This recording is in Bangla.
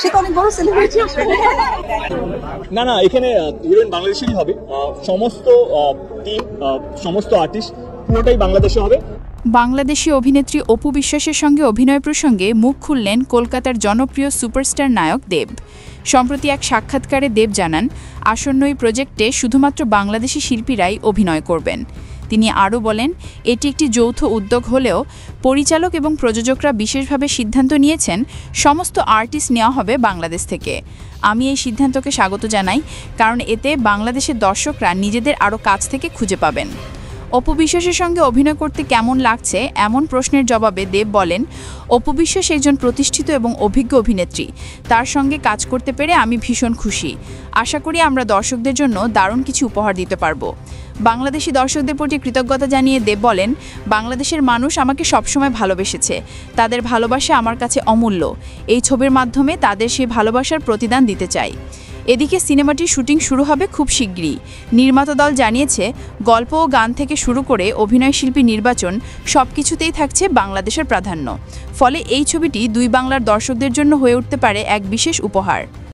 সে তো অনেক বড় সেলিব্রিটি আসলে। না না, এখানে হিরোইন বাংলাদেশেরই হবে। সমস্ত টিম, সমস্ত আর্টিস্ট পুরোটাই বাংলাদেশে হবে। বাংলাদেশি অভিনেত্রী অপু বিশ্বাসের সঙ্গে অভিনয় প্রসঙ্গে মুখ খুললেন কলকাতার জনপ্রিয় সুপারস্টার নায়ক দেব। সম্প্রতি এক সাক্ষাৎকারে দেব জানান, আসন্ন এই প্রজেক্টে শুধুমাত্র বাংলাদেশি শিল্পীরাই অভিনয় করবেন। তিনি আরও বলেন, এটি একটি যৌথ উদ্যোগ হলেও পরিচালক এবং প্রযোজকরা বিশেষভাবে সিদ্ধান্ত নিয়েছেন সমস্ত আর্টিস্ট নেওয়া হবে বাংলাদেশ থেকে। আমি এই সিদ্ধান্তকে স্বাগত জানাই, কারণ এতে বাংলাদেশের দর্শকরা নিজেদের আরও কাছ থেকে খুঁজে পাবেন। অপু বিশ্বাসের সঙ্গে অভিনয় করতে কেমন লাগছে এমন প্রশ্নের জবাবে দেব বলেন, অপু বিশ্বাস একজন প্রতিষ্ঠিত এবং অভিজ্ঞ অভিনেত্রী। তার সঙ্গে কাজ করতে পেরে আমি ভীষণ খুশি। আশা করি আমরা দর্শকদের জন্য দারুণ কিছু উপহার দিতে পারবো। বাংলাদেশি দর্শকদের প্রতি কৃতজ্ঞতা জানিয়ে দেব বলেন, বাংলাদেশের মানুষ আমাকে সবসময় ভালোবেসেছে। তাদের ভালোবাসা আমার কাছে অমূল্য। এই ছবির মাধ্যমে তাদের সেই ভালোবাসার প্রতিদান দিতে চাই। এদিকে সিনেমাটির শুটিং শুরু হবে খুব শিগগিরই। নির্মাতা দল জানিয়েছে, গল্প ও গান থেকে শুরু করে অভিনয়শিল্পী নির্বাচন সবকিছুতেই থাকছে বাংলাদেশের প্রাধান্য। ফলে এই ছবিটি দুই বাংলার দর্শকদের জন্য হয়ে উঠতে পারে এক বিশেষ উপহার।